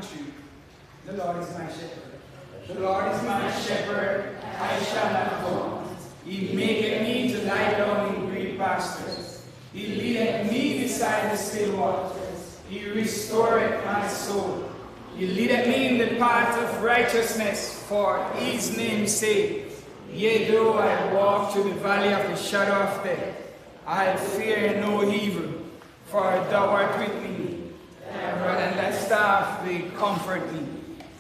3. The Lord is my shepherd. The Lord is my shepherd, I shall not want. He maketh me to lie down in green pastures. He leadeth me beside the still waters. He restoreth my soul. He leadeth me in the path of righteousness for his name's sake. Yea, though I walk through the valley of the shadow of death, I fear no evil, for thou art with me. Thy rod and thy staff, they comfort me.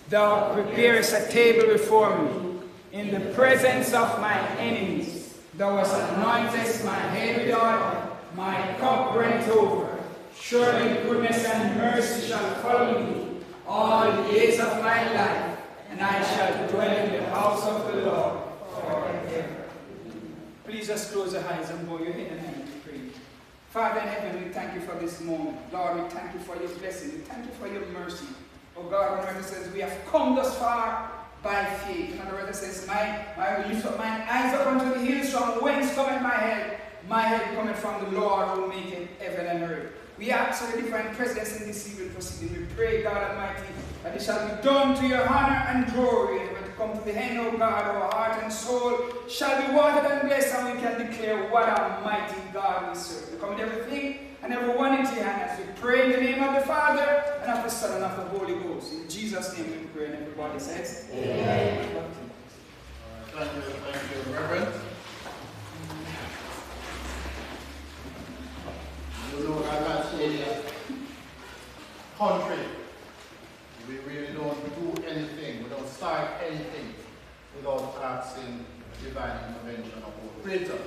Thou preparest a table before me in the presence of my enemies. Thou hast anointed my head with oil, my cup runneth over. Surely goodness and mercy shall follow me all the days of my life, and I shall dwell in the house of the Lord forever. Please just close your eyes and bow your head and hand to pray. Father in heaven, we thank you for this moment. Lord, we thank you for your blessing. We thank you for your mercy. Oh God, when it says we have come thus far by faith. In other words, it says, I will lift up mine eyes up unto the hills, from whence cometh my help. My help cometh from the Lord who maketh heaven and earth. We ask for the divine presence in this evening proceeding. We pray, God Almighty, that it shall be done to your honor and glory. And when it come to the end, O God, our heart and soul shall be watered and blessed, and we can declare what a mighty God we serve. We commit everything and everyone into your hands. We pray in the name of the Father, and of the Son, and of the Holy Ghost. In Jesus' name we pray, and everybody says, Amen. Thank you, Reverend. You know, as a country, we really don't do anything, we don't start anything without asking divine intervention of our Creator.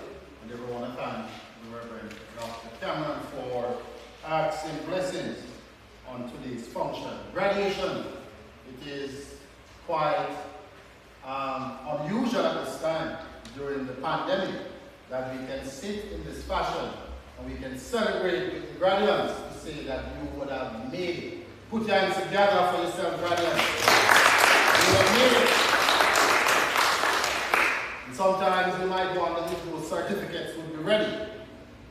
And I want to thank the Reverend Dr. Cameron for asking blessings on today's function. Graduation, it is quite unusual at this time during the pandemic that we can sit in this fashion and we can celebrate with the graduates to say that you would have made it. Put your hands together for yourself, graduates. You have made it. And sometimes you might wonder if those certificates would be ready.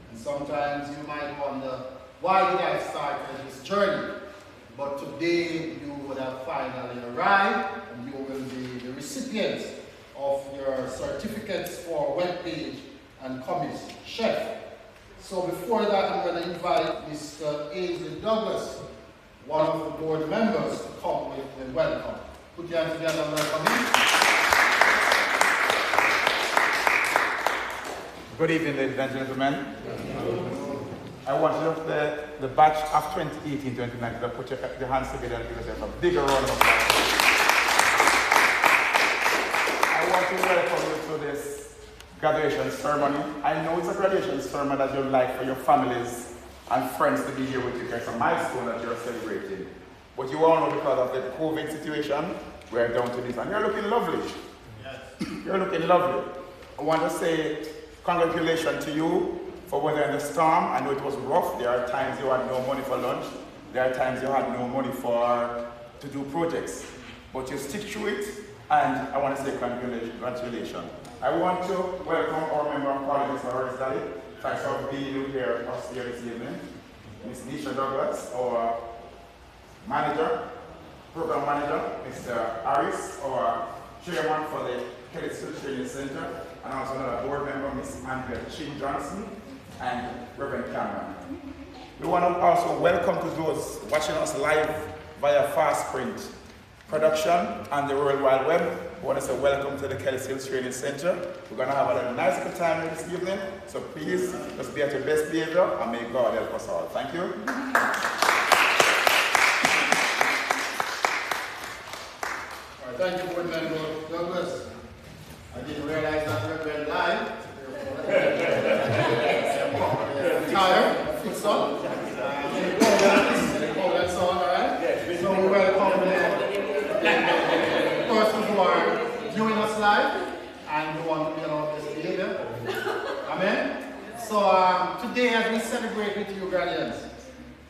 And sometimes you might wonder, why did I start this journey? But today you would have finally arrived, and you will be the recipients of your certificates for webpage and comics chef. So before that, I'm going to invite Mr. Ainsley Douglas, one of the board members, to come with a welcome. Put your hands together and welcome him. Good evening, ladies and gentlemen. I want you to the batch of 2018-2019 to put your hands together and give yourself a bigger round of applause. I want to welcome you to this graduation ceremony. I know it's a graduation ceremony that you'd like for your families and friends to be here with you. It's a milestone that you're celebrating. But you all know, because of the COVID situation, we're down to this. And you're looking lovely. Yes. You're looking lovely. I want to say congratulations to you for weathering the storm. I know it was rough. There are times you had no money for lunch. There are times you had no money to do projects. But you stick to it, and I want to say congratulations. I want to welcome our member of Parliament, Mr. Dali. Thanks for being here this evening. Ms. Nisha Douglas, our manager, program manager, Mr. Harris, our chairman for the Kellits Training Center, and also another board member, Ms. Andrea Chin Johnson, and Reverend Cameron. We want to also welcome to those watching us live via Fast Print production and the World Wide Web. We want to say welcome to the Kellits Training Center. We're going to have a nice good time this evening, so please just be at your best behavior, and may God help us all. Thank you. All right, thank you, Board Member Douglas. I didn't realize that we went live. Tired, fix up. That's all right. So we welcome the persons who are viewing us live and who want to be on our best behavior. Amen. So today, as we celebrate with you, graduates,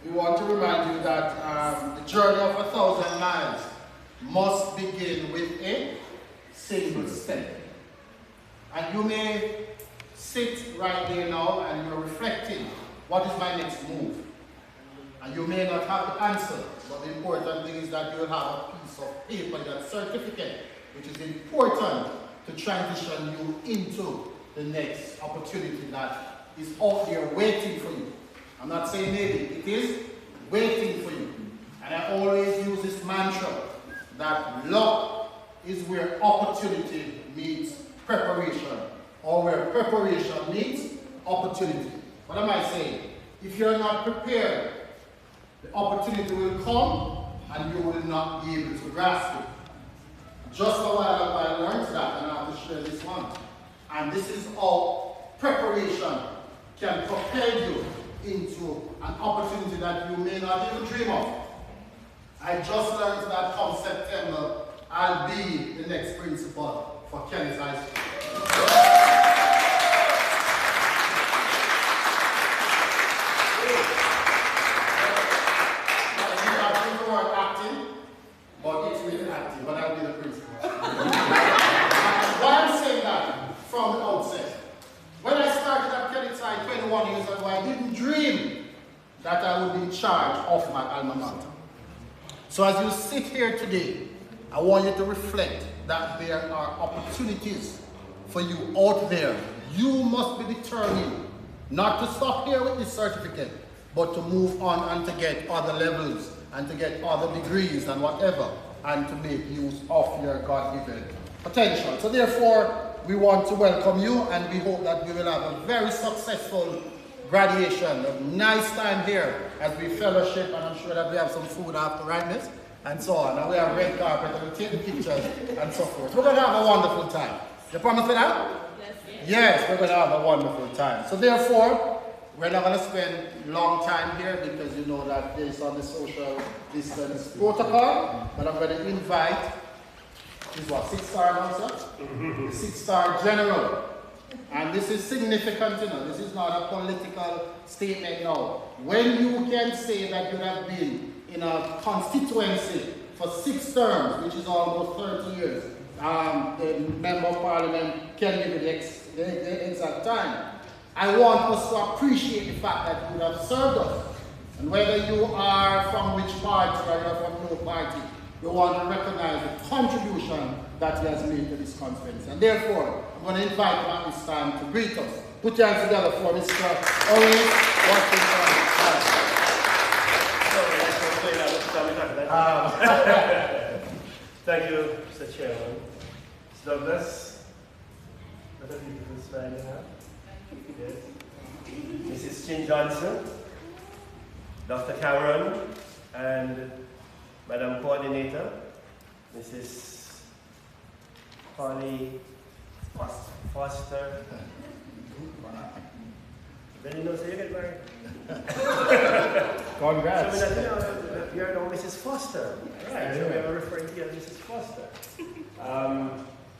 we want to remind you that the journey of 1,000 miles must begin with a single step. And you may sit right there now and you're reflecting, what is my next move? And you may not have the answer, but the important thing is that you will have a piece of paper, that certificate, which is important to transition you into the next opportunity that is out there waiting for you. I'm not saying maybe, it is waiting for you. And I always use this mantra that luck is where opportunity meets preparation, or where preparation meets opportunity. What am I saying? If you're not prepared, the opportunity will come and you will not be able to grasp it. Just a while ago I learned that, and I have to share this one. And this is how preparation can propel you into an opportunity that you may not even dream of. I just learned that come September, I'll be the next principal for Kellits High School. But it's really acting, but I'll be the principal. Why I'm saying that from the outset? When I started at Kellits High 21 years ago, I didn't dream that I would be in charge of my alma mater. So as you sit here today, I want you to reflect that there are opportunities for you out there. You must be determined not to stop here with this certificate, but to move on and to get other levels and to get other degrees and whatever, and to make use of your God-given potential. So therefore, we want to welcome you, and we hope that we will have a very successful graduation, a nice time here as we fellowship, and I'm sure that we have some food after, right, miss? And so on, and we have red carpet, and we'll take the pictures and so forth. We're going to have a wonderful time. You promise me that? Yes, we're going to have a wonderful time. So therefore, we're not going to spend long time here because you know that based on the social distance protocol, but I'm going to invite, this is what, 6-star now, sir? 6-star general. And this is significant, you know, this is not a political statement now. When you can say that you have been in a constituency for 6 terms, which is almost 30 years, the Member of Parliament can give you the exact time. I want us to appreciate the fact that you have served us. And whether you are from which party or you are from no party, you want to recognize the contribution that he has made to this conference. And therefore, I'm going to invite him at this time to greet us. Put your hands together for Mr. Owen Washington. Thank you, Mr. Chairman. Mr. Douglas, what a beautiful smile you have. Yes. Mrs. Chin Johnson, Dr. Cameron, and Madam Coordinator, Mrs. Connie Foster. Then you know, so you get married. Congrats. So you're now Mrs. Foster. Right, so we are referring to you as Mrs. Foster.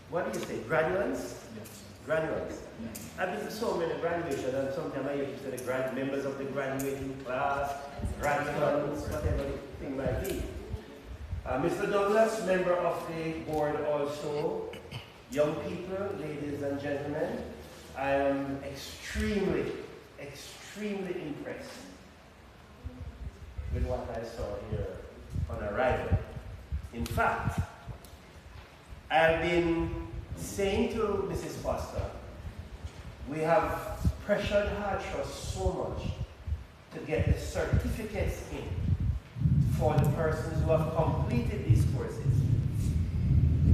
What do you say, graduates? Yes. Graduates. Yes. I've been to so many graduations, and sometimes I used to say the members of the graduating class, graduates, whatever the thing might be. Mr. Douglas, member of the board also, young people, ladies and gentlemen, I am extremely impressed with what I saw here on arrival. In fact, I've been saying to Mrs. Foster, we have pressured her trust so much to get the certificates in for the persons who have completed these courses.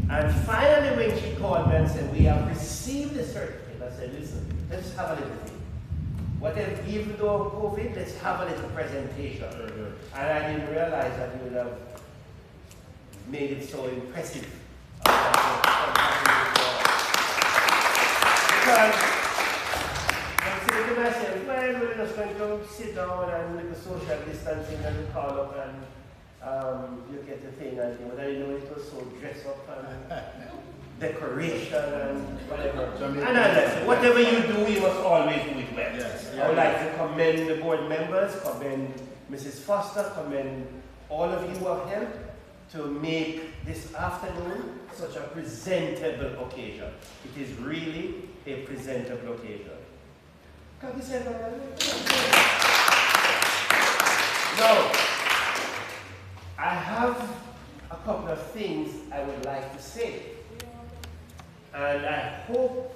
And finally, when she called me and said, we have received the certificate, I said, listen, let's have a little thing. Whatever, even though COVID, let's have a little presentation. And I didn't realize that you would have made it so impressive. Because I'm saying to myself, well, we're just going to sit down and with the social distancing and we call up and you get the thing and but I didn't know it was so dressed up and decoration and whatever. And I said, whatever you do, you must always do it well. Yes. I would like to commend the board members, commend Mrs. Foster, commend all of you who have helped to make this afternoon such a presentable occasion. It is really a presentable occasion. Can we say that? So, I have a couple of things I would like to say. And I hope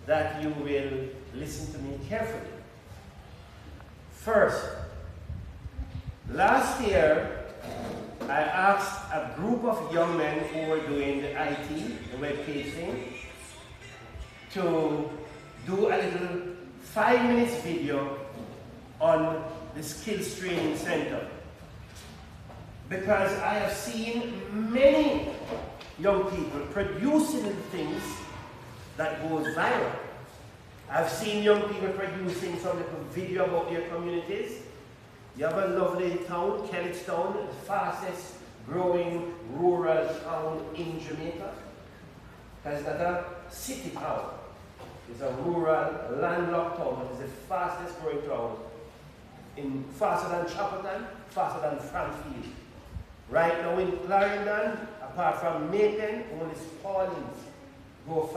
that you will listen to me carefully. First, last year, I asked a group of young men who were doing the IT, the web page thing, to do a little 5-minute video on the Skills Training Center. Because I have seen many young people producing things that goes viral. I've seen young people producing some little video about their communities. You have a lovely town, Kellits town, the fastest growing rural town in Jamaica. It's not a city town. It's a rural, landlocked town. It is the fastest growing town. Faster than Chapelton, faster than Frankfield. Right now in Clarendon, apart from Macon, only Spaldings go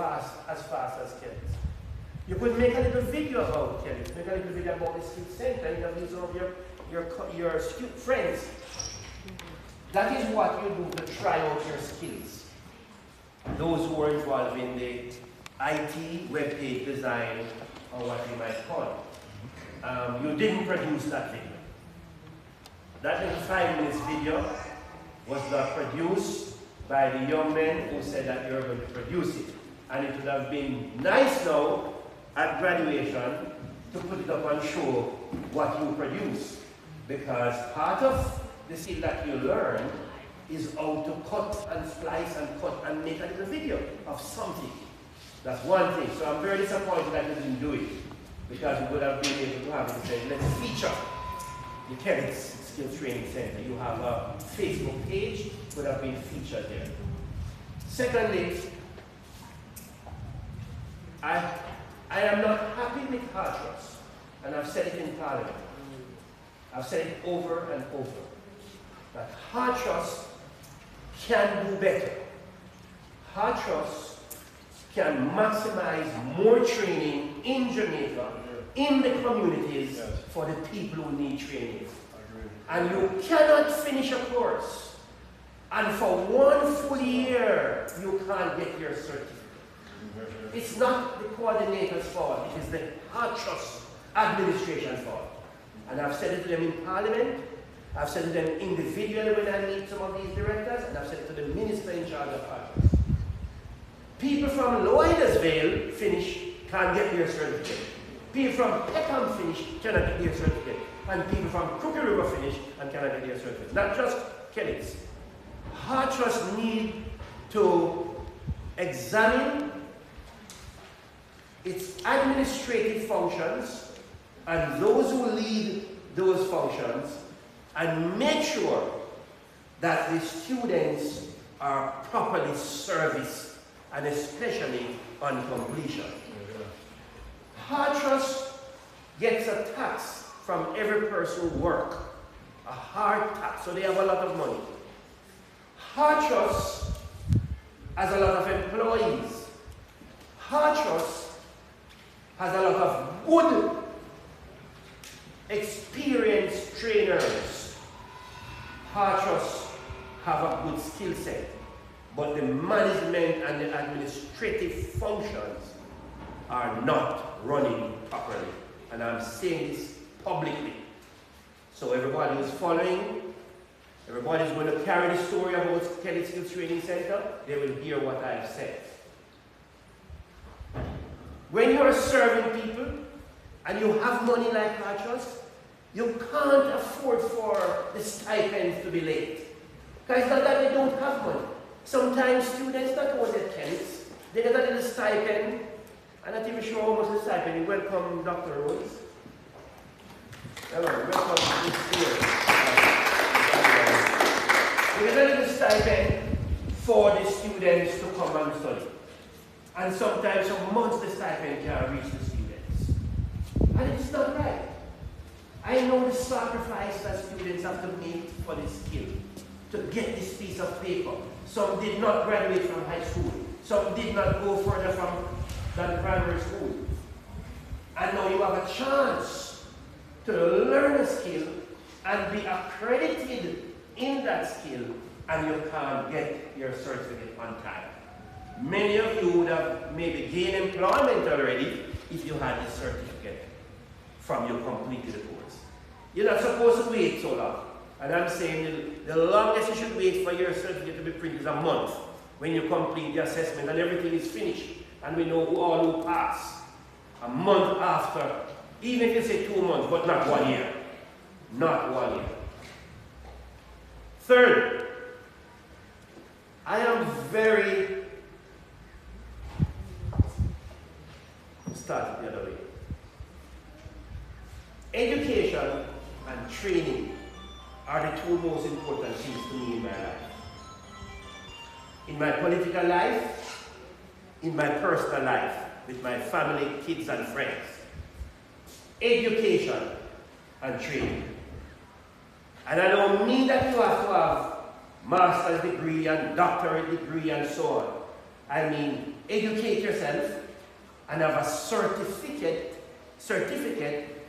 as fast as Kellits. You could make a little video about Kellits, make a little video about the Skills Center, interview some of your friends. That is what you do to try out your skills. Those who are involved in the IT, web page design, or what you might call it. You didn't produce that video. That little 5-minute video was not produced by the young men who said that you were going to produce it. And it would have been nice now at graduation to put it up and show what you produce. Because part of the skill that you learn is how to cut and splice and cut and make a little video of something. That's one thing. So I'm very disappointed that you didn't do it. Because you would have been able to have it and say, let's feature the Kellits Skills Training Center. You have a Facebook page, would have been featured there. Secondly, I am not happy with hard trust, and I've said it in Parliament. I've said it over and over, that hard trust can do better. Hard trust can maximize more training in Jamaica, in the communities, for the people who need training. And you cannot finish a course, and for 1 full year, you can't get your certificate. It's not the coordinator's fault, it is the hard trust administration's fault. And I've said it to them in Parliament, I've said it to them individually when I meet some of these directors, and I've said it to the minister in charge of hard trust. People from Loidersville finish, can't get their certificate. People from Peckham finish, cannot get their certificate. And people from Crooked River finish and cannot get their certificate. Not just Kellits. Hard trust need to examine its administrative functions and those who lead those functions and make sure that the students are properly serviced and especially on completion. Hard trust gets a tax from every person who works, a hard tax, so they have a lot of money. Hard trust has a lot of employees. Hard trust has a lot of good, experienced trainers. Hard trust have a good skill set, but the management and the administrative functions are not running properly. And I'm saying this publicly. So everybody who's following, everybody who's going to carry the story about Kellits Skills Training Center, they will hear what I've said. When you're serving people and you have money like hard trust, you can't afford for the stipends to be late. Because it's not that they don't have money. Sometimes students not always at Kellits, they get a little stipend. I'm not even sure how much the stipend. You welcome Dr. Rose. Hello, welcome to this year. We get a little stipend for the students to come and study. And sometimes some months the stipend can't reach the students. And it's not right. I know the sacrifice that students have to make for this skill, to get this piece of paper. Some did not graduate from high school. Some did not go further than primary school. And now you have a chance to learn a skill and be accredited in that skill, and you can't get your certificate on time. Many of you would have maybe gained employment already if you had this certificate from your completed course. You're not supposed to wait so long. And I'm saying the longest you should wait for your certificate to be printed is a month when you complete the assessment and everything is finished. And we know all who pass. A month after, even if you say 2 months, but not 1 year. Not 1 year. Third, I am very, start the other way. Education and training are the two most important things to me in my life. In my political life, in my personal life, with my family, kids and friends. Education and training. And I don't mean that you have to have master's degree and doctorate degree and so on. I mean, educate yourself and have a certificate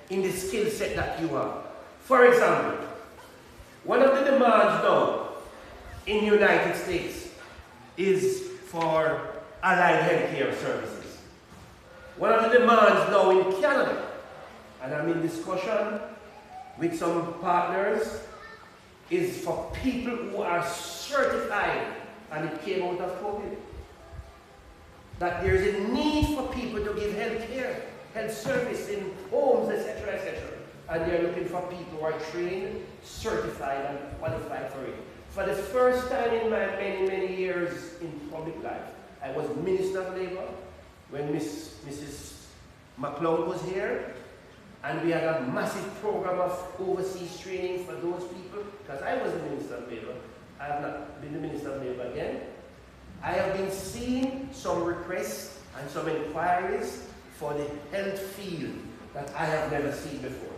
in the skill set that you have. For example, one of the demands now in the United States is for allied healthcare services. One of the demands now in Canada, and I'm in discussion with some partners, is for people who are certified, and it came out of COVID, that there is a need for people to give health care, health service in homes, etc., etc. And they're looking for people who are trained, certified, and qualified for it. For the first time in my many, many years in public life, I was Minister of Labor when Mrs. McLeod was here, and we had a massive program of overseas training for those people, because I was the Minister of Labor. I have not been the Minister of Labor again. I have been seeing some requests and some inquiries for the health field that I have never seen before.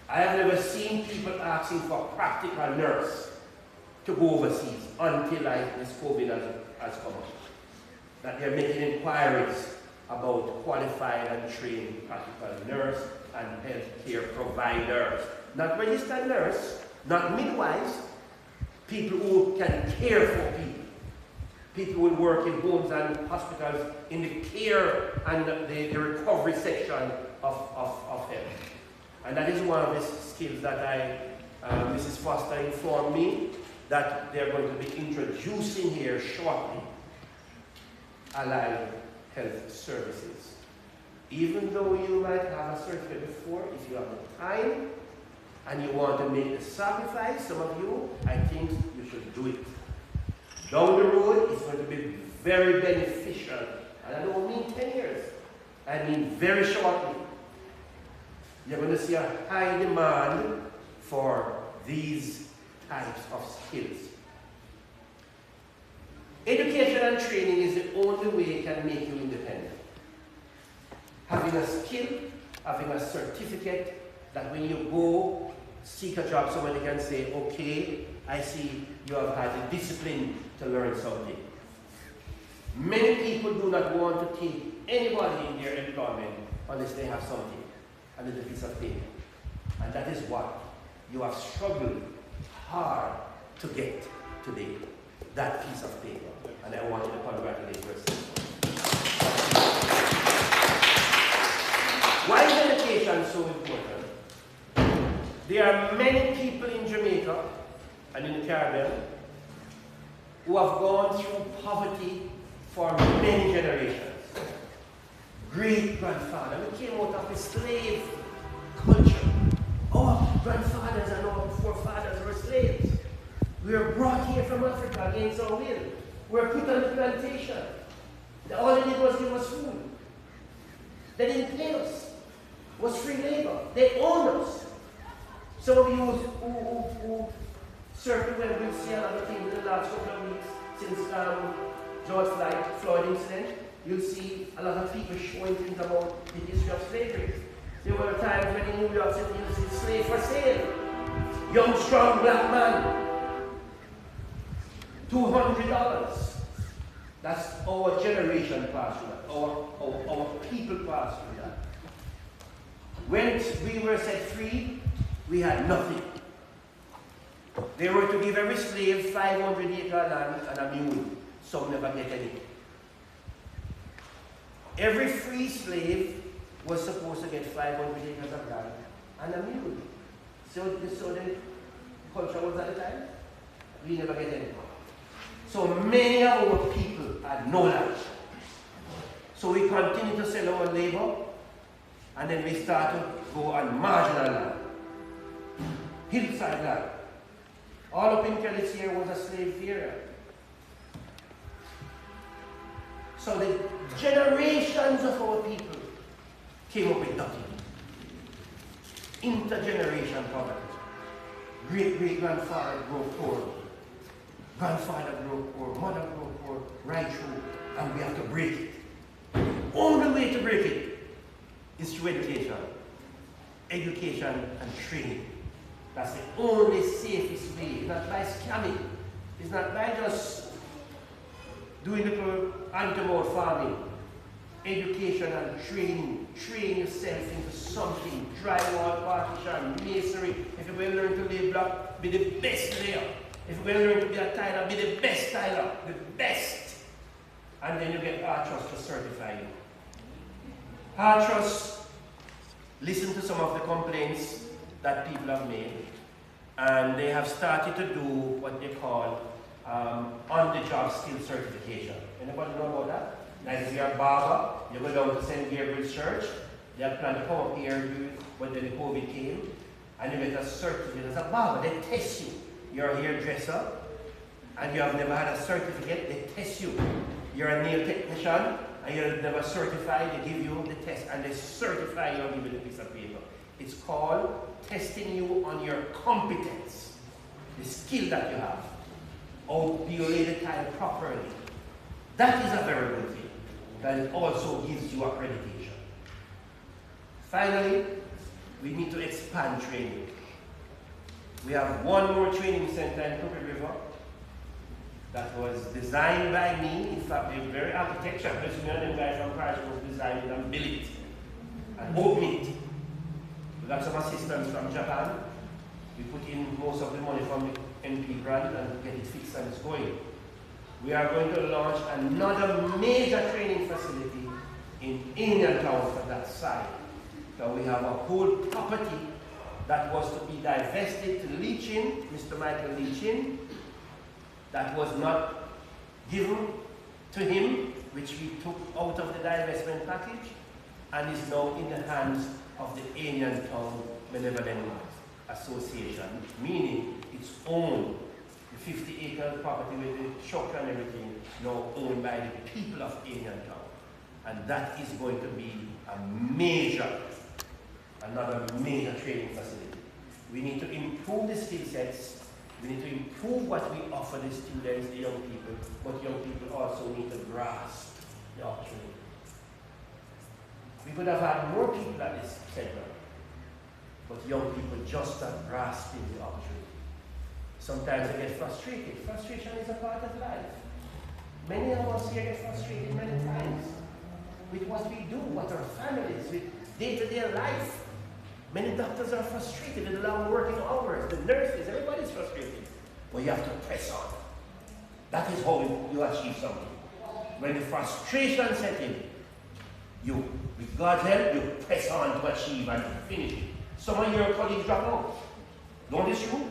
I have never seen people asking for a practical nurse to go overseas until this COVID has come up. That they're making inquiries about qualified and trained practical nurse and healthcare providers. Not registered nurse, not midwives, people who can care for people. People who will work in homes and hospitals in the care and the recovery section of health. And that is one of the skills that Mrs. Foster informed me that they're going to be introducing here shortly, allied health services. Even though you might have a certificate before, if you have the time and you want to make the sacrifice, some of you, I think you should do it. Down the road, it's going to be very beneficial. And I don't mean 10 years. I mean very shortly. You're going to see a high demand for these types of skills. Education and training is the only way it can make you independent. Having a skill, having a certificate, that when you go seek a job, somebody can say, okay, I see you have had the discipline to learn something. Many people do not want to take anybody in their employment unless they have something, a little piece of paper. And that is what you have struggled hard to get today, that piece of paper. And I want you to congratulate yourself. Why is education so important? There are many people in Jamaica and in the Caribbean who have gone through poverty for many generations. Great-grandfather, we came out of a slave culture. Our grandfathers and our forefathers were slaves. We were brought here from Africa against our will. We were put on the plantation. All they did was give us food. They didn't pay us. It was free labor. They owned us. Some of you who served the web will see a lot of things in the last couple of weeks since George Floyd incident. You'll see a lot of people showing things about the history of slavery. There were times when in New York City you see slave for sale. Young, strong black man. $200. That's our generation passed through that. Our people passed through that. When we were set free, we had nothing. They were to give every slave 500 acre land and a mule. Some never get any. Every free slave was supposed to get 500 acres of land and a mule. So the culture was at the time. We never get any. So many of our people had no land. So we continue to sell our labor, and then we start to go on marginal land, hillside land. All up in Kellits here was a slave area. So the generations of our people came up with nothing. Intergeneration poverty. Great-great-grandfather grew poor. Grandfather grew poor. Mother grew poor. Right through. And we have to break it. The only way to break it is through education. Education and training. That's the only safest way. It's not by scamming. It's not by just doing little anti-mode farming. Education and training. Train yourself into something. Drywall, partition, masonry. If you will learn to lay block, be the best layer. If you will learn to be a tiler, be the best tiler. The best. And then you get Trust to certify you. Trust listen to some of the complaints that people have made, and they have started to do what they call on-the-job skill certification. Anybody know about that? Like if you're a barber, you go down to St. Gabriel's Church, they have planned to come up here when the COVID came, and you get a certificate as a barber. They test you. You're a hairdresser, and you have never had a certificate, they test you. You're a nail technician, and you're never certified, they give you the test, and they certify you and give you the piece of paper. It's called testing you on your competence, the skill that you have. How do you lay the tile properly? That is a very good thing. That it also gives you accreditation. Finally, we need to expand training. We have one more training center in Crooked River that was designed by me. In fact, the very architecture, this man and guy from Paris was designed it and built it and opened it. We got some assistance from Japan. We put in most of the money from the NP grant and get it fixed, and it's going. We are going to launch another major training facility in Indian Town for that side. So we have a whole property that was to be divested to Leachin, Mr. Michael Leachin, that was not given to him, which we took out of the divestment package, and is now in the hands of the Indian Town Benevolent Association, meaning it's owned. The 50-acre property with the structure and everything, now owned by the people of Indian Town. And that is going to be another major training facility. We need to improve the skill sets. We need to improve what we offer the students, the young people, but young people also need to grasp the opportunity. We could have had more people at this center, but young people just not grasping the opportunity. Sometimes they get frustrated. Frustration is a part of life. Many of us here get frustrated many times with what we do, what our families, with day-to-day life. Many doctors are frustrated with the long working hours, the nurses, everybody's frustrated. But you have to press on. That is how you achieve something. When the frustration sets in, you, with God's help, you press on to achieve and to finish it. Some of your colleagues drop out. Don't this true?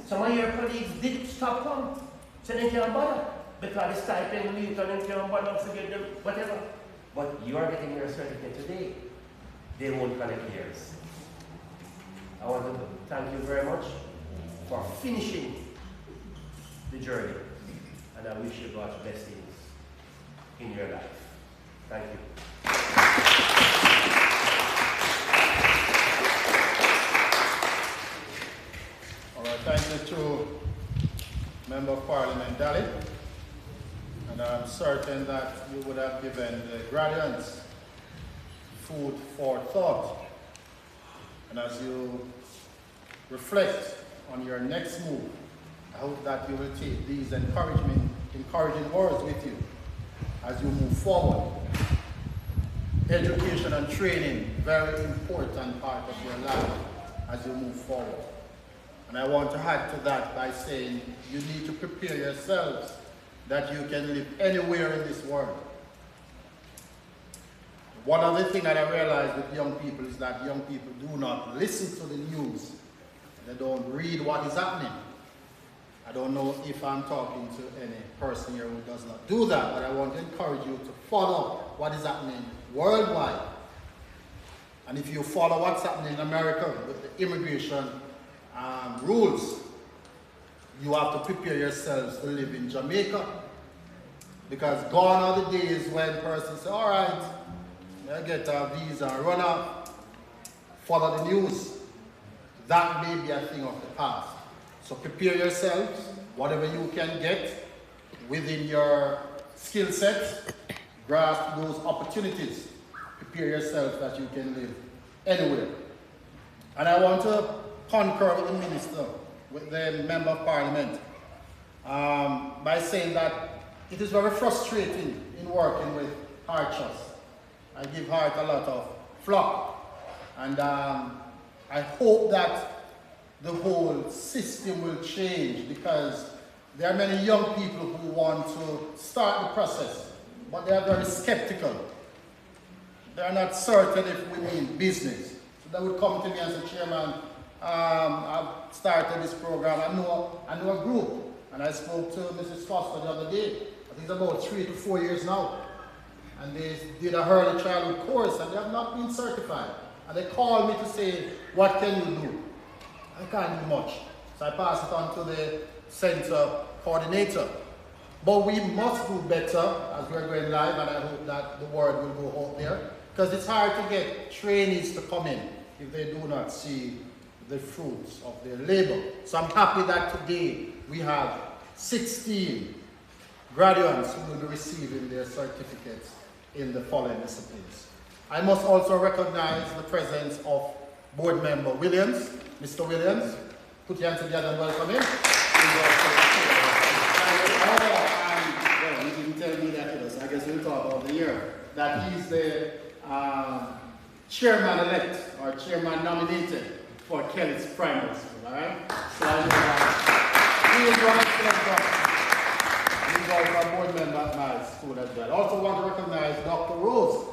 Some of your colleagues did stop come, so they can't bother. Because the stipend leaves and they can't bother, forget them, whatever. But you are getting your certificate today. They won't connect theirs. I want to thank you very much for finishing the journey. And I wish you God's blessings in your life. Thank you. All right, thank you to Member of Parliament Dalit. And I'm certain that you would have given the graduates food for thought. And as you reflect on your next move, I hope that you will take these encouraging words with you as you move forward. Education and training, very important part of your life as you move forward. And I want to add to that by saying you need to prepare yourselves that you can live anywhere in this world. One other thing that I realize with young people is that young people do not listen to the news. They don't read what is happening. I don't know if I'm talking to any person here who does not do that, but I want to encourage you to follow what is happening worldwide. And if you follow what's happening in America with the immigration rules, you have to prepare yourselves to live in Jamaica. Because gone are the days when persons say, all right, I get a visa and run off, follow the news. That may be a thing of the past. So prepare yourselves, whatever you can get within your skill set, grasp those opportunities. Prepare yourself that you can live anywhere. And I want to concur with the minister, with the member of parliament, by saying that it is very frustrating in working with Heart Trust. I give Heart a lot of flock, and I hope that the whole system will change, because there are many young people who want to start the process, but they are very skeptical. They are not certain if we mean business. So they would come to me and say, Chairman, I've started this program. I know a group, and I spoke to Mrs. Foster the other day. I think it's about 3 to 4 years now. And they did a early childhood course, and they have not been certified. And they called me to say, what can you do? I can't do much. So I pass it on to the center coordinator. But we must do better as we're going live, and I hope that the word will go out there. Because it's hard to get trainees to come in if they do not see the fruits of their labor. So I'm happy that today we have 16 graduates who will be receiving their certificates in the following disciplines. I must also recognize the presence of board member Williams. Mr. Williams, put your hands together and welcome him. Well, you didn't tell me that either, so I guess we'll talk about the year. That he's the chairman-elect or chairman-nominated for Kellits Primary School, all right? So he is one of He's also a board member at my school as well. I also want to recognize Dr. Rose.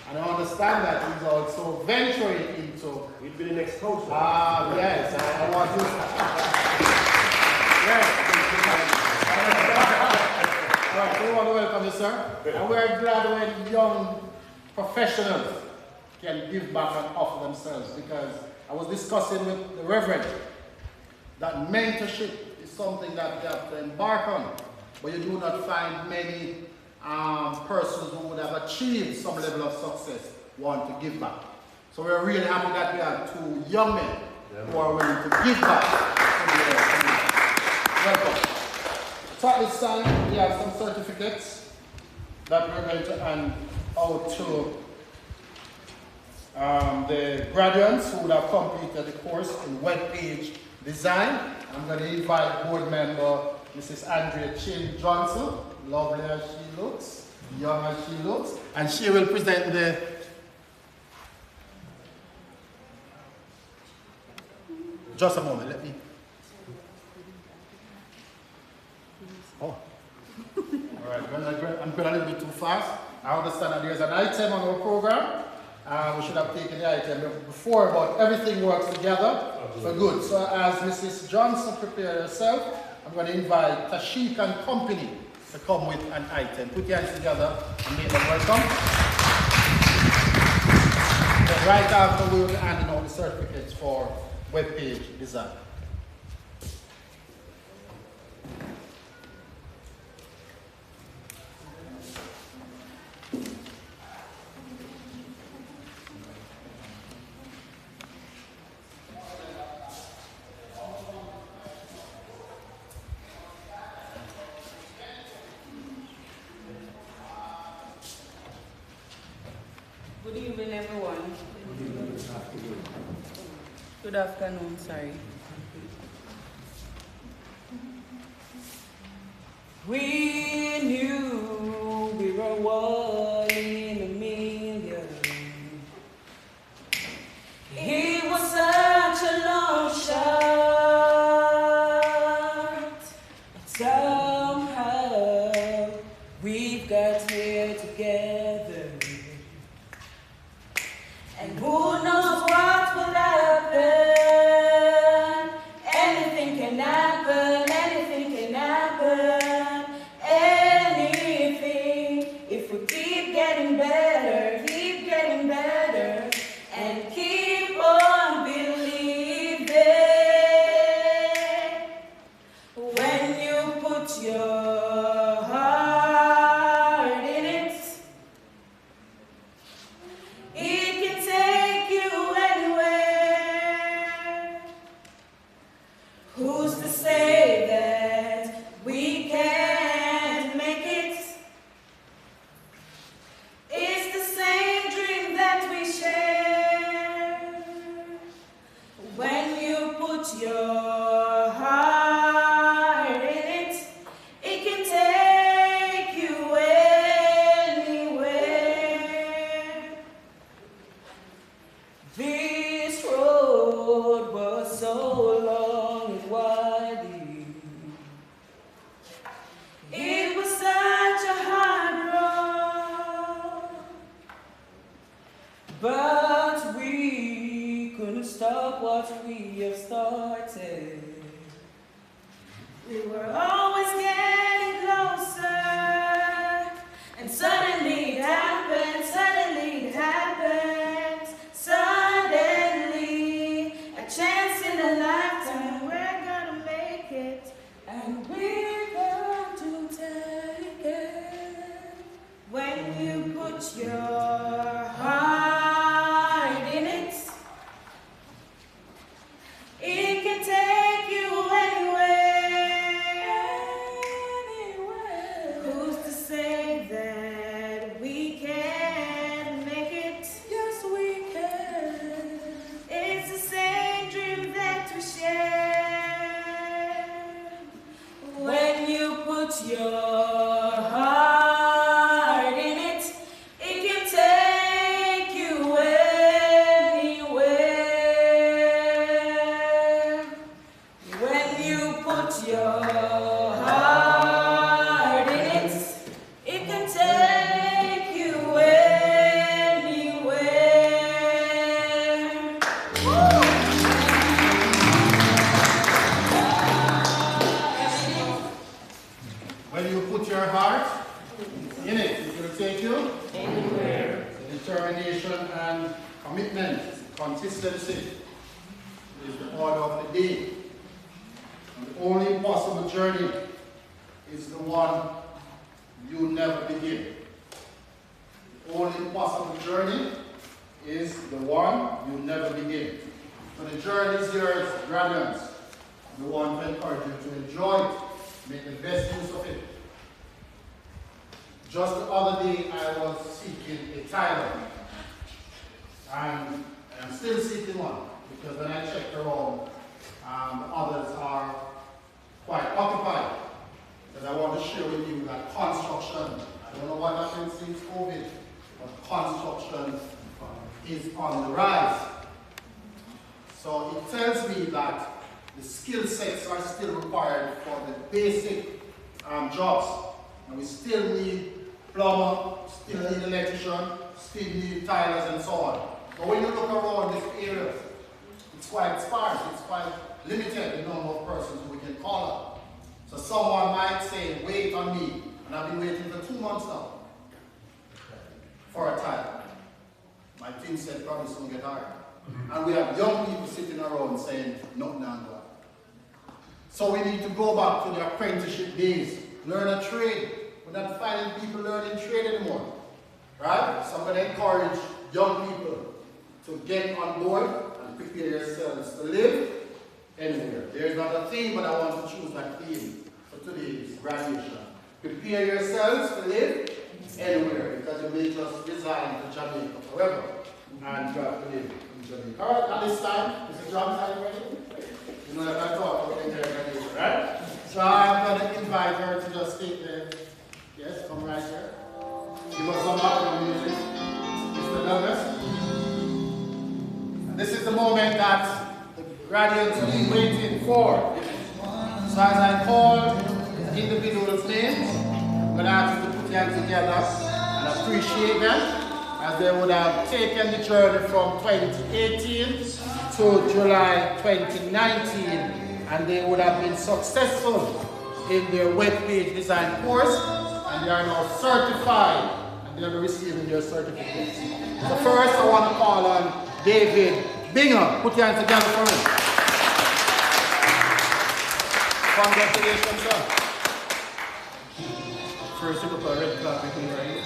And I understand that he's also venturing into... He'll be the next coach. Yes, I want to... Yes. All right, so we want to welcome you, sir. And we're glad when young professionals can give back and offer themselves, because I was discussing with the Reverend that mentorship is something that you have to embark on, but you do not find many persons who would have achieved some level of success want to give back. So we're really happy that we have 2 young men who are willing to give back to their community. Welcome. So at this time, we have some certificates that we're going to hand out to the graduates who would have completed the course in web page design. I'm going to invite board member Mrs. Andrea Chin Johnson, lovely as she looks, young as she looks, and she will present the just a moment, let me. Oh. All right, well, I'm going a little bit too fast. I understand that there's an item on our program. We should have taken the item before, but everything works together for good. So as Mrs. Johnson prepares herself, I'm going to invite Tashik and Company to come with an item. Put your hands together and make them welcome. Then right after, we will be handing out the certificates for web page design. Good evening, everyone. Good afternoon, sorry. We knew we were one in a million. He was such a long shot. you put your heart in it, it can take you anywhere. This road was so long and winding. It was such a hard road, but we couldn't stop what we have started. We were always getting closer, and suddenly it happened, suddenly, a chance in a lifetime, we're gonna make it, and we're going to take it. When you put your heart in it, it can take you anywhere. Who's to say that we can make it? Yes, we can. It's the same dream that we share. When you put your heart in it, it can take you anywhere. When you put your heart in it, it can take you anywhere. When you put your heart in it, it will take you anywhere. Determination and commitment, consistency is the order of the day. And the only possible journey is the one you never begin. The only possible journey is the one you never begin. So the journey is yours, graduates. The one to encourage you to enjoy it, make the best use of it. Just the other day, I was seeking a Tyler, and I'm still seeking one, because when I checked around, the others are quite occupied. But I want to share with you that construction, I don't know what happened since COVID, but construction is on the rise. So it tells me that the skill sets are still required for the basic jobs. And we still need plumber, still need electrician, still need tilers and so on. But when you look around this area, it's quite sparse, it's quite limited the number of persons we can call up. So someone might say, wait on me, and I've been waiting for 2 months now for a tiler. My team said probably soon get hired. And we have young people sitting around saying, nothing on God. So we need to go back to the apprenticeship days, learn a trade. We're not finding people learning trade anymore, right? So I'm going to encourage young people to get on board and prepare yourselves to live anywhere. There's not a theme, but I want to choose that theme for today's graduation. Prepare yourselves to live anywhere, because you may just resign to Jamaica forever, and you have to live in Jamaica. All right, at this time, Mr. John, are you ready? You know that I talk about the graduation, right? So I'm going to invite her to just take the, yes, come right here. Give us some background music, Mr. Douglas. And this is the moment that the graduates have been waiting for. So as I call individuals' names, I'm going to ask you to put your hands together and appreciate them, as they would have taken the journey from 2018 to July 2019, and they would have been successful in their web page design course, and they are now certified, and they are receiving their certificates. So first I want to call on David Bingham. Put your hands together for him. Congratulations, sir. First you put a red carpet in, right?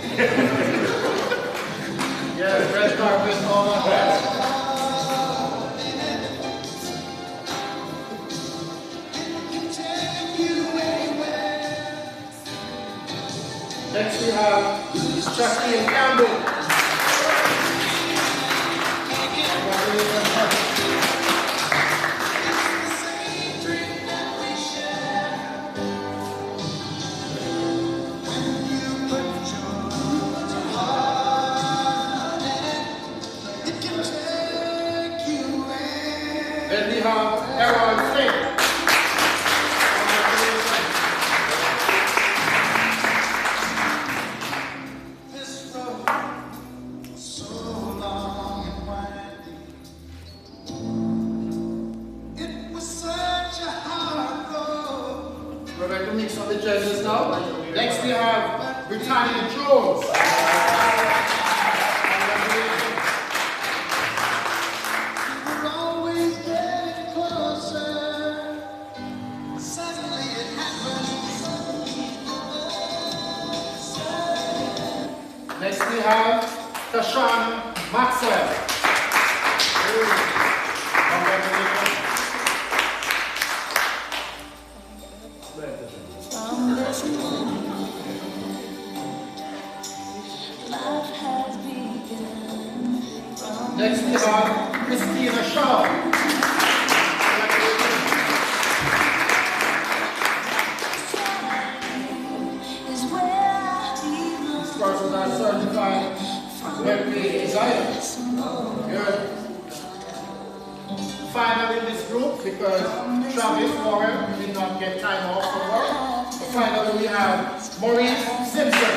Yes, red carpet all of that. Next we have Jacqueline Campbell. We're going to mix up the judges now. Next we have Britannia Jones. Next we have Tashan Maxwell. Next we have Christina Shaw. These persons are certified wealthy desires. Good. Final in this group, because Travis Warren did not get time off for work. So finally we have Maurice Simpson.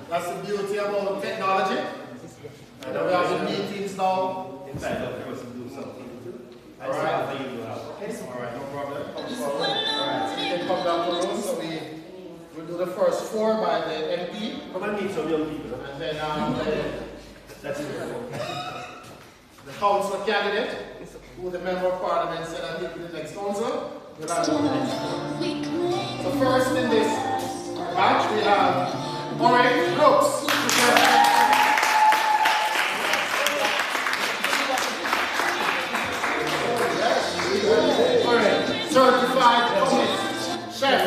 That's the beauty about technology. And we have the meetings now. Inside of the person do something. All right. All right, no problem. Come forward. All right, so you can come down the road. So we'll do the first 4 by the MP. Come and meet some young people. And then That's it. the council candidate, who the member of parliament said that he'll be the next council, will have the next. So first in this batch we have Warren Brooks. Certified communist chef.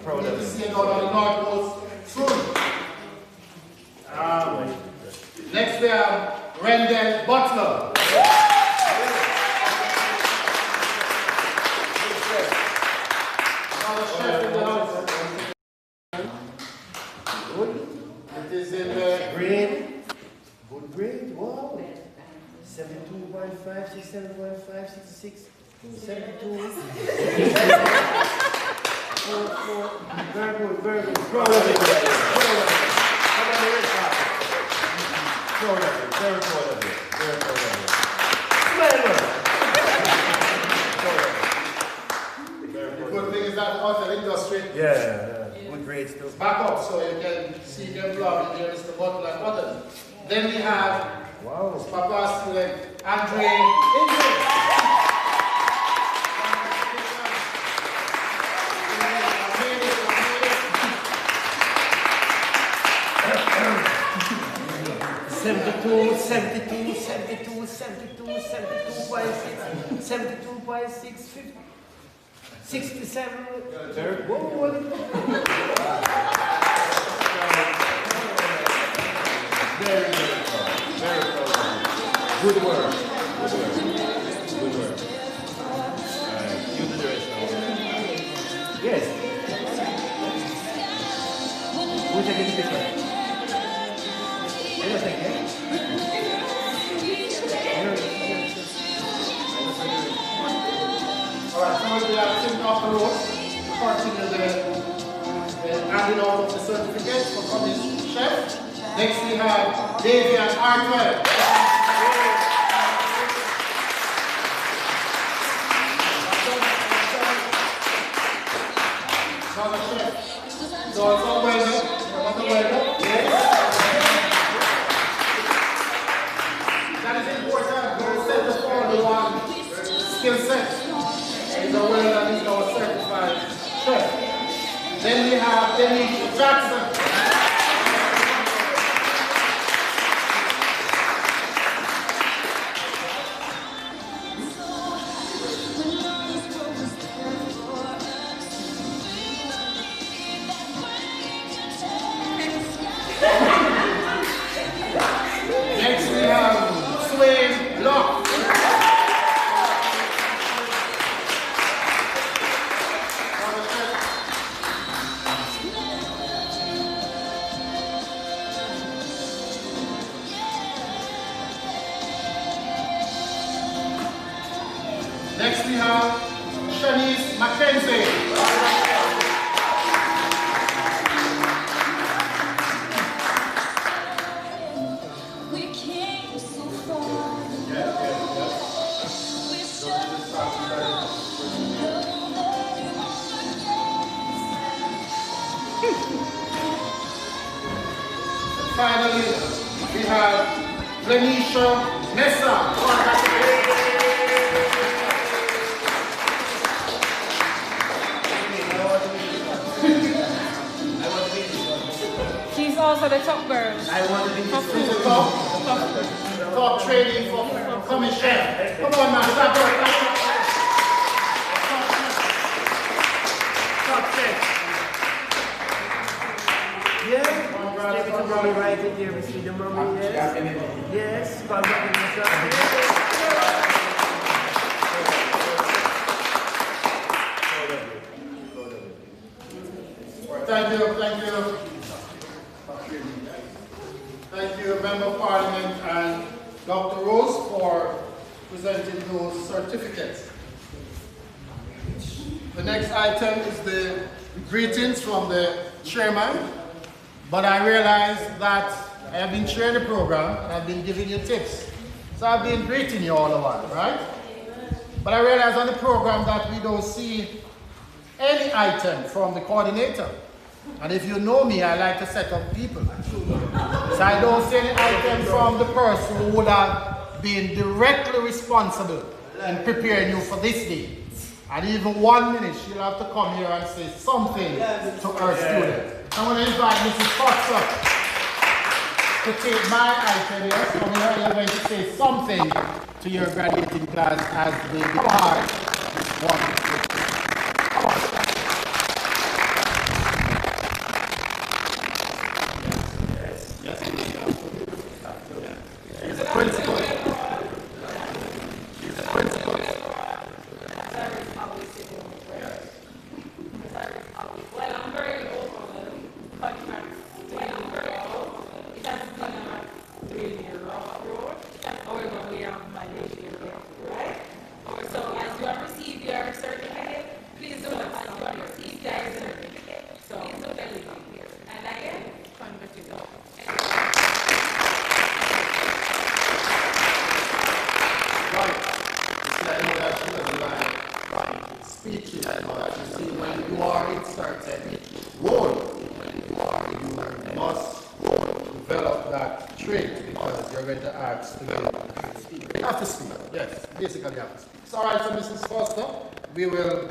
Proud of see it out on the North Coast soon. Next we have Rendell Butler. Another chef in the house. It is in the grade. Good grade. Wow. 72.5, 67.5, 66, 72. Very good, very good. Proud of it. Proud of it, very proud of it. Very proud of it. The good thing is that the hotel industry good grades too. is back up, so you can see them vlog here, Mr. Butler and others. Then we have Papa student Andre Ingram. 72, 72, 72, 72, 72.6, 72.6, 50, 67. Very good. Very proud. Very proud. Good work. Good work. Good work. You do the rest now. Yes. Who's taking the picture? Alright, so we are sitting off the road, continue the handing out of the certificates for coming chef. Next we have Davian Artwell. number one skill set. He's a well and he's our certified chef. Then we have Denise Jackson. Next we have Swain Locke. Next we have Shanice Mackenzie. Finally, we have Lenisha Mesa. She's also the top girl. I want to be She's the top training for coming chef. Come on, man. Stop it. top chef. Yeah. Take it to mommy right in there. We see the mommy. Yes. Yes. Congratulations. Thank you, thank you. Thank you, Member of Parliament and Dr. Rose for presenting those certificates. The next item is the greetings from the chairman, but I realized that I have been chairing the program and I've been giving you tips. So I've been greeting you all the while, right? But I realized on the program that we don't see any item from the coordinator. And if you know me, I like to set up people. So I don't see any item from the person who would have been directly responsible in preparing you for this day. And even 1 minute, she'll have to come here and say something to her students. I'm going to invite Mrs. Foster to take my item here. So you're going to say something to your graduating class as they depart this morning. We will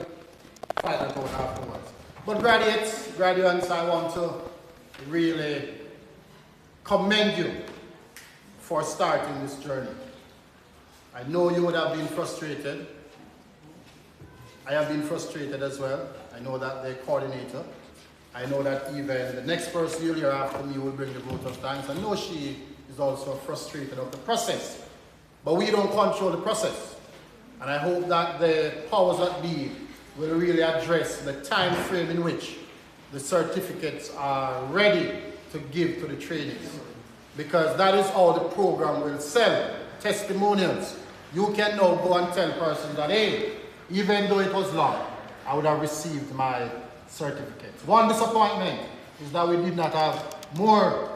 find out afterwards. But graduates, I want to really commend you for starting this journey. I know you would have been frustrated. I have been frustrated as well. I know that the coordinator, I know that even the next person you'll hear after me will bring the vote of thanks. I know she is also frustrated of the process. But we don't control the process. And I hope that the powers that be will really address the time frame in which the certificates are ready to give to the trainees. Because that is how the program will sell testimonials. You can now go and tell persons that, hey, even though it was long, I would have received my certificates. One disappointment is that we did not have more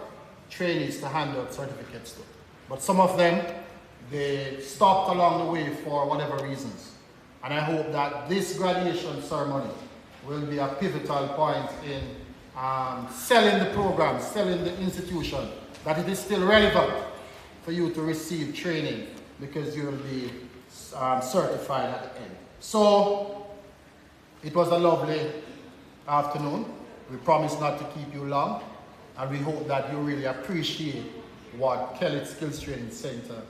trainees to hand out certificates to. But some of them, they stopped along the way for whatever reasons. And I hope that this graduation ceremony will be a pivotal point in selling the program, selling the institution, that it is still relevant for you to receive training because you will be certified at the end. So, it was a lovely afternoon. We promise not to keep you long, and we hope that you really appreciate what Kellits Skills Training Center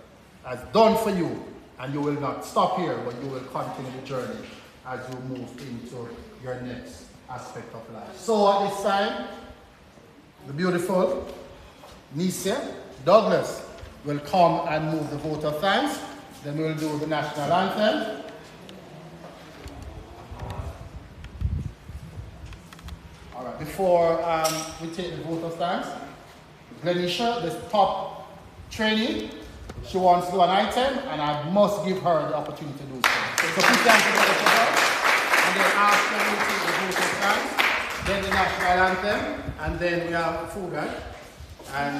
has done for you, and you will not stop here, but you will continue the journey as you move into your next aspect of life. So at this time, the beautiful Nisia Douglas will come and move the vote of thanks. Then we will do the national anthem. All right, before we take the vote of thanks, Glenisha, the top trainee, she wants to do an item, and I must give her the opportunity to do so. So please thank you for her. And then after we take the vote of thanks, then the national anthem, and then we have food, right? And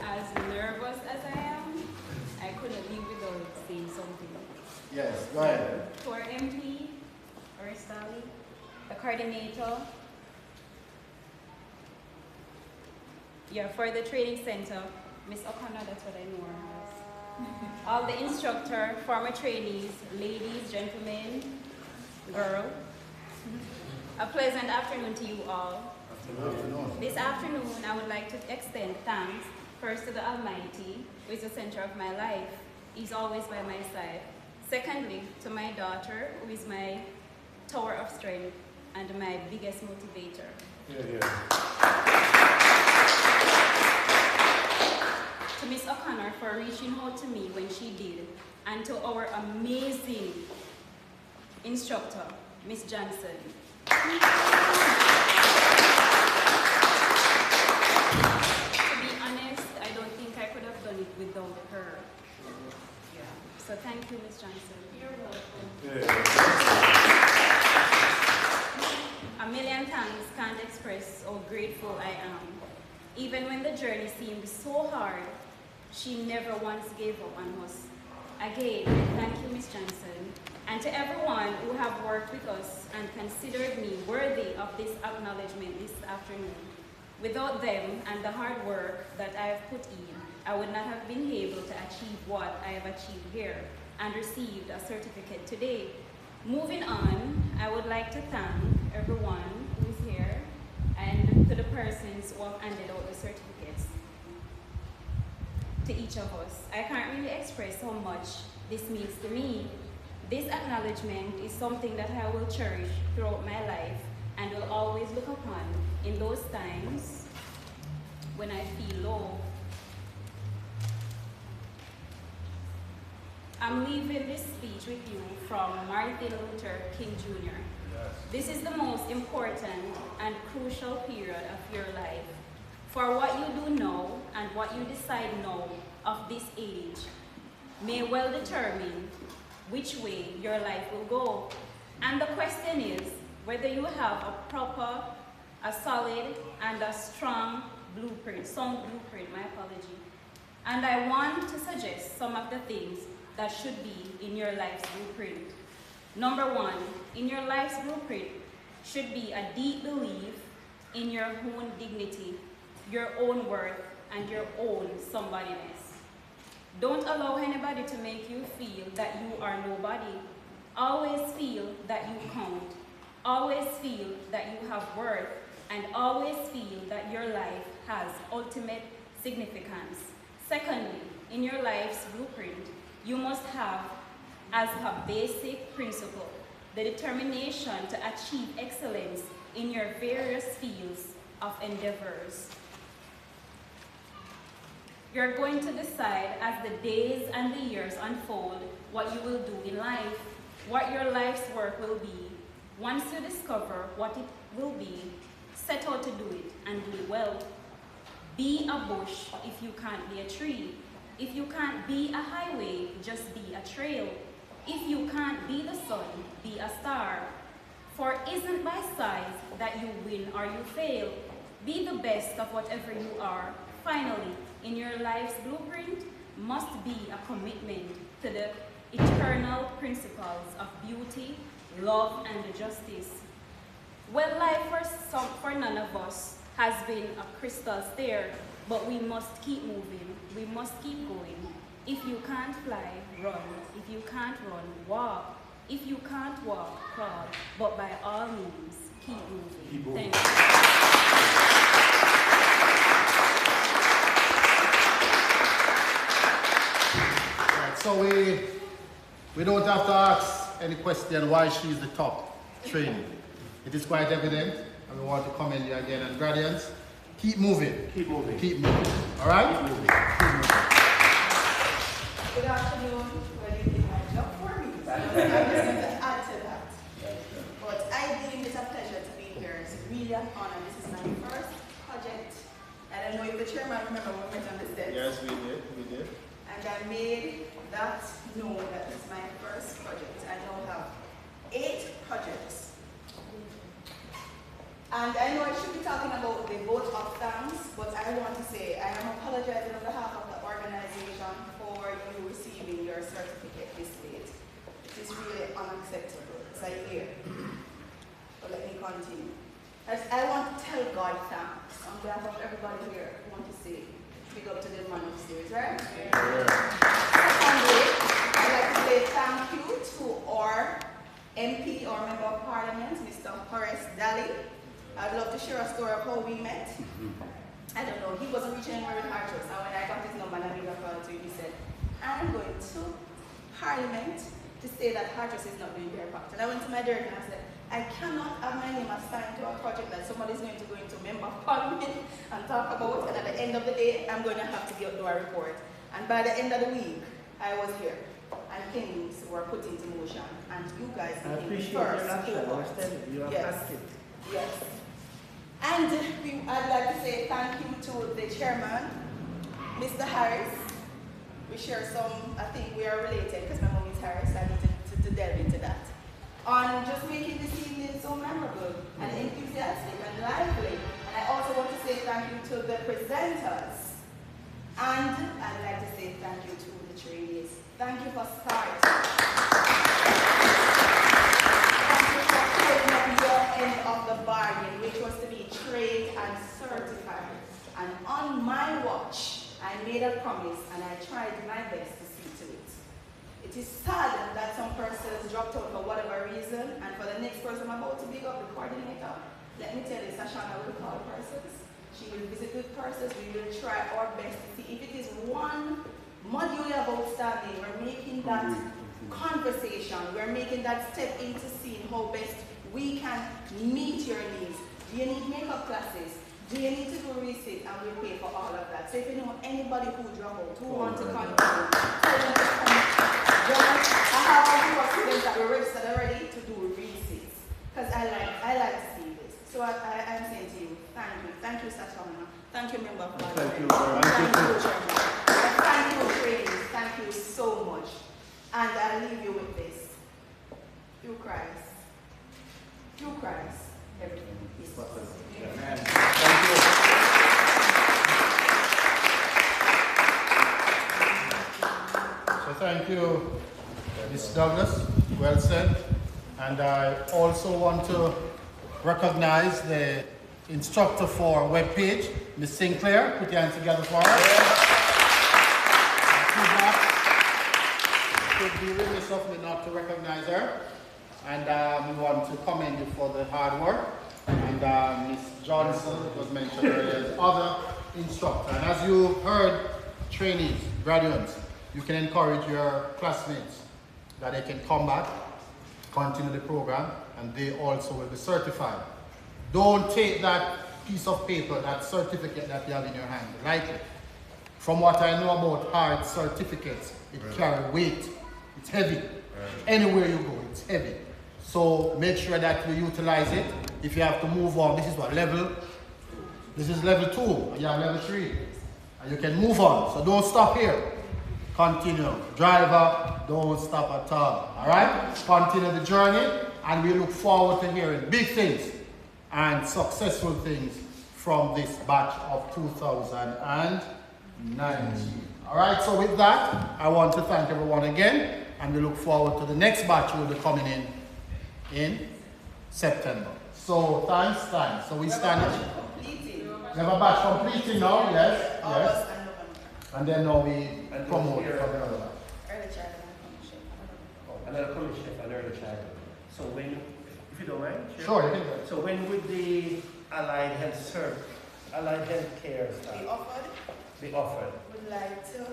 as nervous as I am, I couldn't leave without saying something. yes, go ahead. To our MP, Aristali, the coordinator, for the training center, Miss O'Connor, that's what I know her as. All the instructor, former trainees, ladies, gentlemen, girl. A pleasant afternoon to you all. This afternoon, I would like to extend thanks first to the Almighty, who is the center of my life. He's always by my side. Secondly, to my daughter, who is my tower of strength and my biggest motivator. To Miss O'Connor for reaching out to me when she did, and to our amazing instructor, Miss Johnson. To be honest, I don't think I could have done it without her. Yeah. So thank you, Miss Johnson. You're welcome. A million thanks can't express how grateful I am. Even when the journey seemed so hard, she never once gave up on us. Again, thank you, Miss Johnson, and to everyone who have worked with us and considered me worthy of this acknowledgement this afternoon. Without them and the hard work that I have put in, I would not have been able to achieve what I have achieved here and received a certificate today. Moving on, I would like to thank everyone who is here and to the persons who have handed out the certificates to each of us. I can't really express how much this means to me. This acknowledgement is something that I will cherish throughout my life and will always look upon in those times when I feel low. I'm leaving this speech with you from Martin Luther King Jr. This is the most important and crucial period of your life. For what you do now and what you decide now of this age may well determine which way your life will go. And the question is whether you have a proper, a solid, and a strong blueprint, sound blueprint, my apology. And I want to suggest some of the things that should be in your life's blueprint. Number one, in your life's blueprint should be a deep belief in your own dignity, your own worth, and your own somebodyness. Don't allow anybody to make you feel that you are nobody. Always feel that you count. Always feel that you have worth, and always feel that your life has ultimate significance. Secondly, in your life's blueprint, you must have as a basic principle the determination to achieve excellence in your various fields of endeavors. You're going to decide as the days and the years unfold what you will do in life, what your life's work will be. Once you discover what it will be, set out to do it and do it well. Be a bush if you can't be a tree. If you can't be a highway, just be a trail. If you can't be the sun, be a star. For it isn't by size that you win or you fail. Be the best of whatever you are. Finally, in your life's blueprint must be a commitment to the eternal principles of beauty, love, and justice. Well, life for none of us has been a crystal stair, but we must keep moving. We must keep going. If you can't fly, run. If you can't run, walk. If you can't walk, crawl. But by all means, keep moving. Keep moving. Thank you. Right, so we don't have to ask any question why she's the top trainee. It is quite evident, and we want to commend you again. And graduates, keep moving. Keep moving. Keep moving. All right? Keep moving. Keep moving. Good afternoon. Well, you did my job for me. So I'm just going to add to that. But I deem it a pleasure to be here. It's really an honor. This is my first project. I don't know if the chairman remember when we met on the steps. Yes, we did. We did. And I made that known that it's my first project. I now have 8 projects. And I know I should be talking about the vote of thanks, but I want to say I am apologizing on behalf of the organization for you receiving your certificate this late. It is really unacceptable. It's a year. But let me continue. As I want to tell God thanks on behalf of everybody here. I want to say, big up to the man upstairs, right? Secondly, I'd like to say thank you to our MP or Member of Parliament, Mr. Horace Daly. I'd love to share a story of how we met. I don't know, he wasn't reaching anywhere with Hartress, and when I got his number and I made a call to him, he said, I'm going to Parliament to say that Hartress is not doing their part. And I went to my director and I said, I cannot have my name assigned to a project that somebody is going to go into Member of Parliament and talk about, and at the end of the day, I'm going to have to do a report. And by the end of the week, I was here, and things were put into motion, and you guys became the first cohort. Yes. Yes. And I'd like to say thank you to the chairman, Mr. Harris. We share some, I think we are related because my mom is Harris. I need to delve into that. On just making this evening so memorable and enthusiastic and lively. And I also want to say thank you to the presenters. And I'd like to say thank you to the trainees. Thank you for starting. Thank you for putting up your end of the bargain, which was to be trained and certified. And on my watch, I made a promise and I tried my best to see to it. It is sad that some persons dropped out for whatever reason, and for the next person I'm about to big up, the coordinator, let me tell you, Sashana will call persons. She will visit with persons. We will try our best to see if it is one module of outstanding. We're making that conversation. We're making that step into seeing how best we can meet your needs. Do you need makeup classes? Do you need to do research? And we'll pay for all of that. So if you know anybody who drop out, who want to continue, I have a group of students that were registered already to do research. Because I like to see this. So I'm saying to you, thank you. Thank you, Sashana. Thank you, Member of Parliament. Thank you very much. Thank you, Chairman. Thank you, trainees. Thank you so much. And I'll leave you with this. Through Christ, everything is possible. Amen. Thank you. So thank you, Ms. Douglas. Well said. And I also want to recognize the instructor for our webpage, Ms. Sinclair. Put your hands together for her. It would be remiss of me not to recognize her. And we want to commend you for the hard work. And Ms. Johnson was mentioned earlier as other instructor. And as you heard, trainees, graduates, you can encourage your classmates that they can come back, continue the program, and they also will be certified. Don't take that piece of paper, that certificate that you have in your hand, lightly. From what I know about hard certificates, it carries weight. It's heavy. Anywhere you go, it's heavy. So make sure that you utilize it. If you have to move on, this is what level? This is level 2, and you have level 3. And you can move on, so don't stop here. Continue. Driver, don't stop at all. All right? Continue the journey, and we look forward to hearing big things and successful things from this batch of 2019. All right, so with that, I want to thank everyone again, and we look forward to the next batch will be coming in September. So thanks. So we stand. We have a batch completing now, yes. And then now we promote for the So when, if you don't mind, Sure, you can do it. So when would the Allied Health Care Be start? offered. Be offered? Would like to.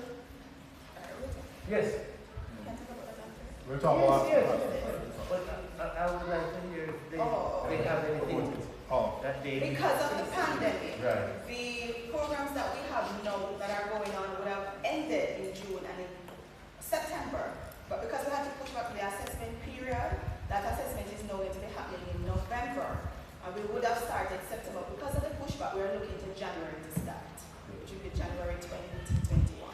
Yes. Can talk about that after. We'll talk about Yes. But I would like to hear if they have anything that they... Because of the pandemic, Right. the programs that we have now that are going on would have ended in June and in September. But because we had to push back the assessment period, that assessment is now going to be happening in November. And we would have started September. Because of the pushback, we are looking to January to start, which will be January 2021.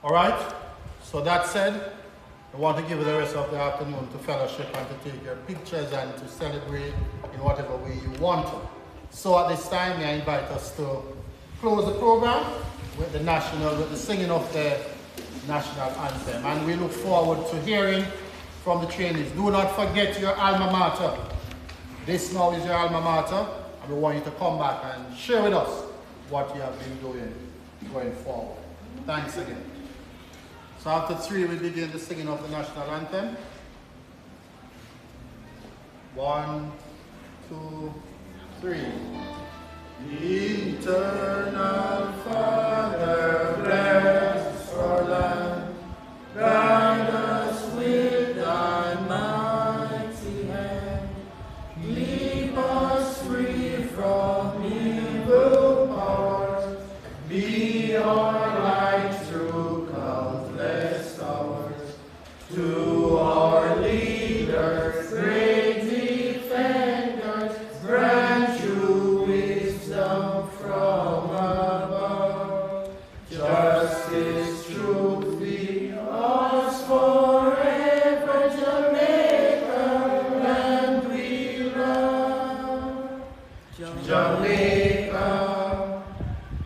All right. So that said, I want to give you the rest of the afternoon to fellowship and to take your pictures and to celebrate in whatever way you want to. So at this time, I invite us to close the program with the singing of the national anthem. And we look forward to hearing from the trainees. Do not forget your alma mater. This now is your alma mater, and we want you to come back and share with us what you have been doing going forward. Thanks again. So after 3, we begin the singing of the national anthem. 1, 2, 3. Eternal Father, bless our land, guide us with thy mighty hand, keep us free from evil powers, be our light through countless hours, to our leaders, great defenders, grant you wisdom from above. Justice, truth be ours forever, Jamaica, land we love. Jamaica,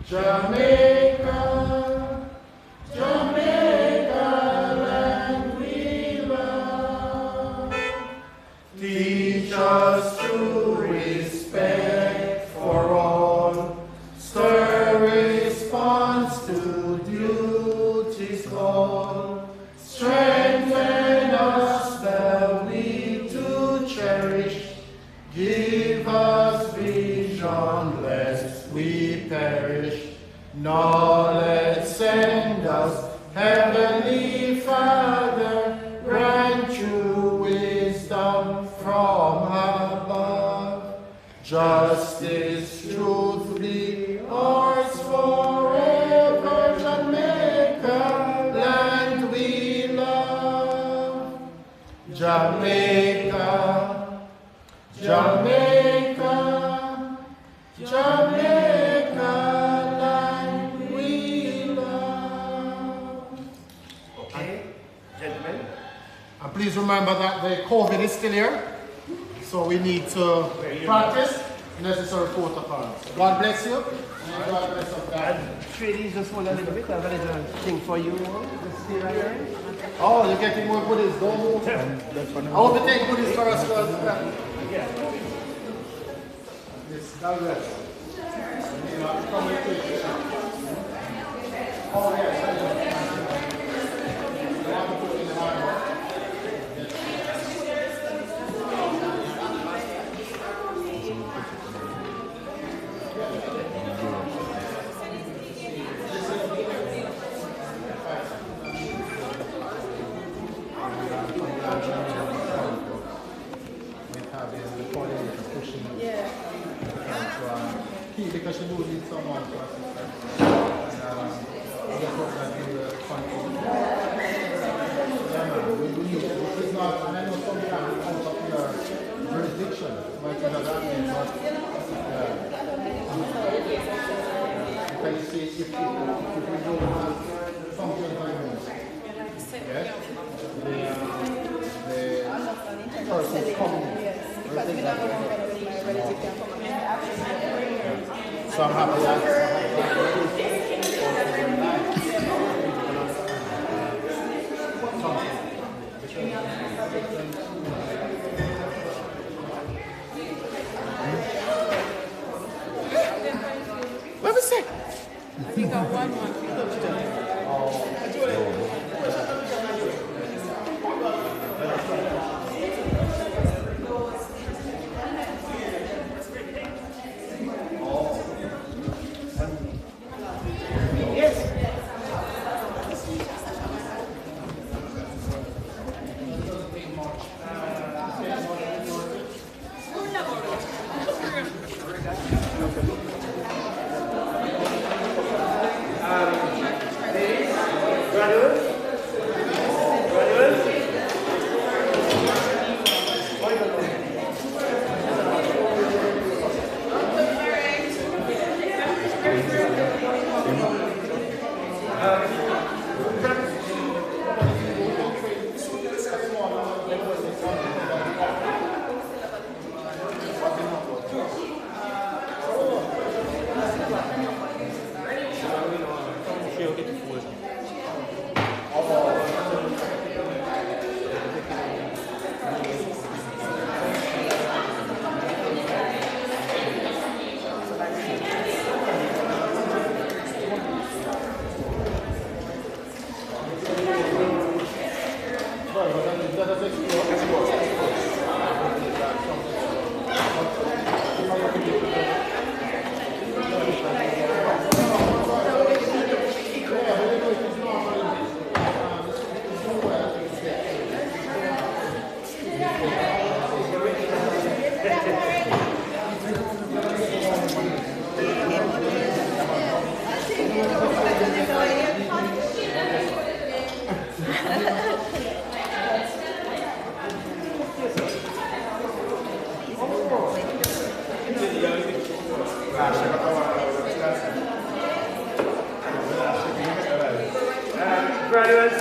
Jamaica, Jamaica, land we love. Teach us to respect for all, stir response to duty's call, strengthen us the weak to cherish, give us vision lest we perish, knowledge send us, Heavenly Father, grant you wisdom from above. Justice, truth be ours forever, Jamaica, land we love. Jamaica, Jamaica, Jamaica, land we love. Okay, gentlemen. And please remember that the COVID is still here, so we need to practice necessary protocols. God bless you. And God bless us, God. Trainees, just hold a little bit. I have a little thing for you. Just stay right here. Oh, you're getting more goodies, don't move. I hope you take goodies for us. Yeah. Yes, God bless. Oh, yes. Because she will need someone to assist her. And I just hope that you will continue. We need it. This is not, and I know sometimes it comes up in our jurisdiction, but it's not that means, but can you see if we don't have something like this? Yes? The person coming. Because we're not going to be ready to come. So I'm happy that what was it? You got one. Oh.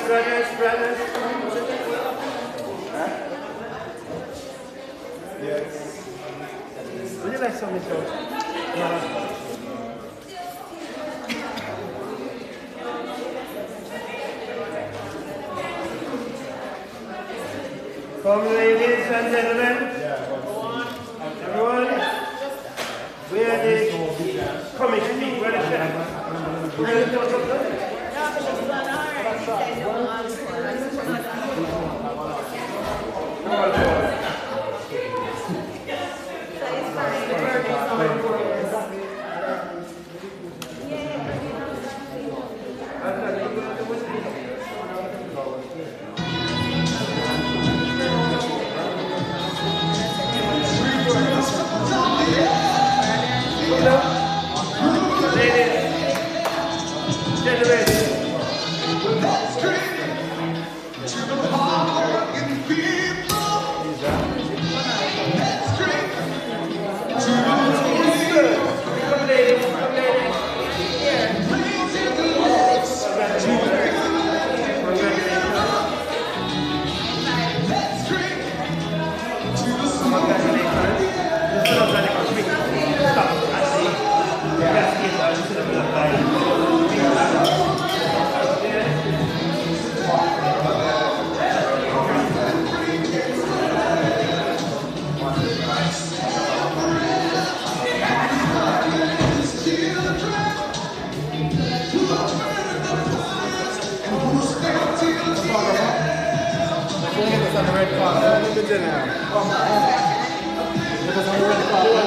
brothers. Yes. Would you like something to Come, ladies and gentlemen. Everyone, we are the comic speak. Where is it? On the red carpet.